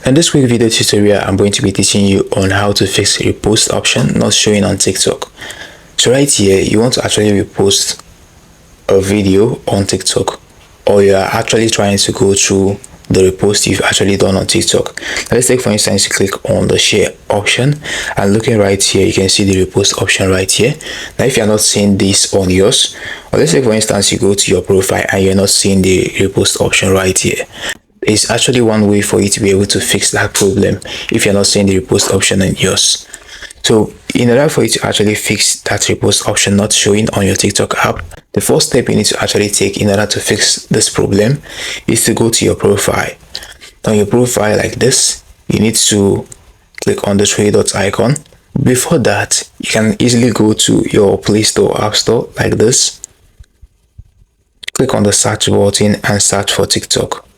In this quick video tutorial, I'm going to be teaching you on how to fix a repost option not showing on TikTok. So right here, you want to actually repost a video on TikTok, or you are actually trying to go through the repost you've actually done on TikTok. Now let's take for instance, you click on the share option, and looking right here, you can see the repost option right here. Now if you're not seeing this on yours, or let's say for instance, you go to your profile and you're not seeing the repost option right here, it's actually one way for you to be able to fix that problem if you're not seeing the repost option in yours. So in order for you to actually fix that repost option not showing on your TikTok app, the first step you need to actually take in order to fix this problem is to go to your profile. On your profile like this, you need to click on the three dots icon. Before that, you can easily go to your Play Store or App Store like this. Click on the search button and search for TikTok.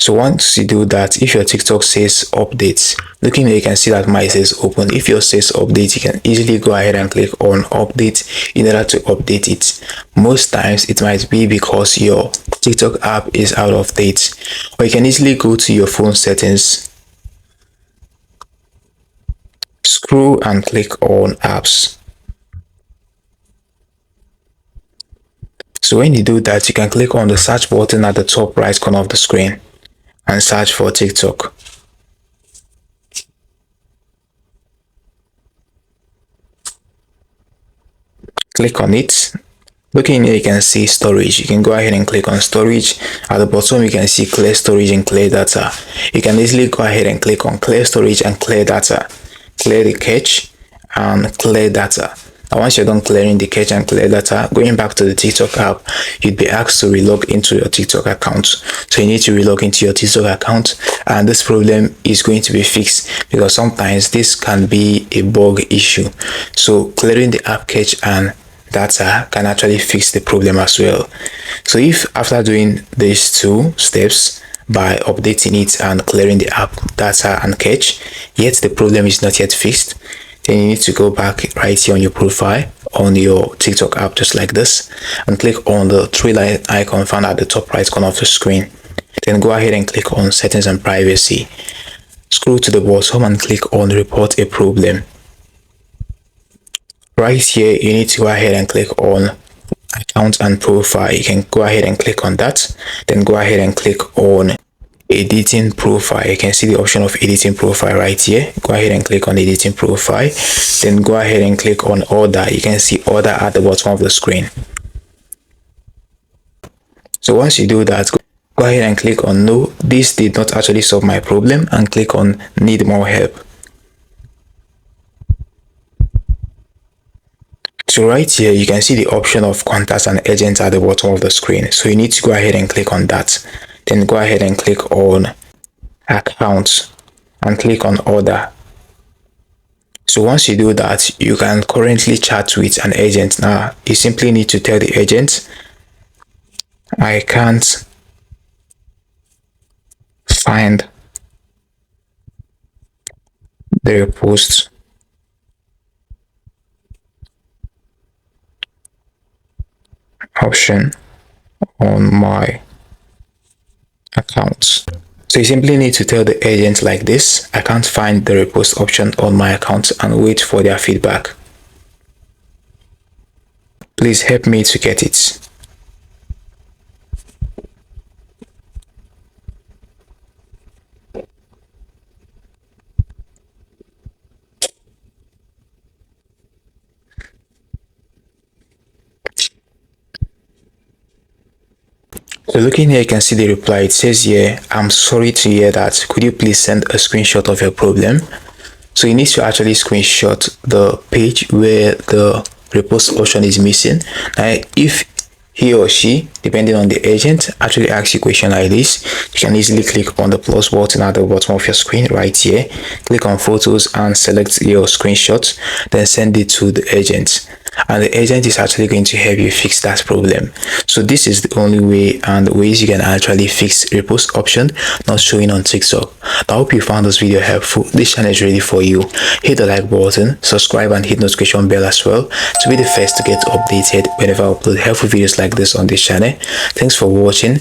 So once you do that, if your TikTok says updates, looking here, you can see that mine says open. If yours says update, you can easily go ahead and click on update in order to update it. Most times it might be because your TikTok app is out of date, or you can easily go to your phone settings, scroll and click on apps. So when you do that, you can click on the search button at the top right corner of the screen and search for TikTok. Click on it. Looking here, you can see storage. You can go ahead and click on storage. At the bottom, you can see clear storage and clear data. You can easily go ahead and click on clear storage and clear data. Clear the cache and clear data. And once you're done clearing the cache and clear data, going back to the TikTok app, you'd be asked to relog into your TikTok account. So you need to relog into your TikTok account, and this problem is going to be fixed because sometimes this can be a bug issue. So clearing the app cache and data can actually fix the problem as well. So if after doing these two steps, by updating it and clearing the app data and cache, yet the problem is not yet fixed, then you need to go back right here on your profile on your TikTok app, just like this, and click on the three line icon found at the top right corner of the screen. Then go ahead and click on settings and privacy. Scroll to the bottom and click on report a problem. Right here, you need to go ahead and click on account and profile. You can go ahead and click on that. Then go ahead and click on editing profile. You can see the option of editing profile right here. Go ahead and click on editing profile. Then go ahead and click on order. You can see order at the bottom of the screen. So once you do that, go ahead and click on no, this did not actually solve my problem, and click on need more help. So right here, you can see the option of contacts and agents at the bottom of the screen. So you need to go ahead and click on that. Then go ahead and click on accounts and click on order. So once you do that, you can currently chat with an agent. Now you simply need to tell the agent, I can't find the repost option on my accounts. So you simply need to tell the agent like this, I can't find the repost option on my account, and wait for their feedback. Please help me to get it. So looking here, you can see the reply. It says here, I'm sorry to hear that. Could you please send a screenshot of your problem? So you need to actually screenshot the page where the repost option is missing. Now, if he or she, depending on the agent, actually asks you a question like this, you can easily click on the plus button at the bottom of your screen right here. Click on photos and select your screenshot, then send it to the agent. And the agent is actually going to help you fix that problem. So this is the only way and ways you can actually fix repost option not showing on TikTok. I hope you found this video helpful. This channel is ready for you. Hit the like button, subscribe, and hit notification bell as well to be the first to get updated whenever I upload helpful videos like this on this channel. Thanks for watching.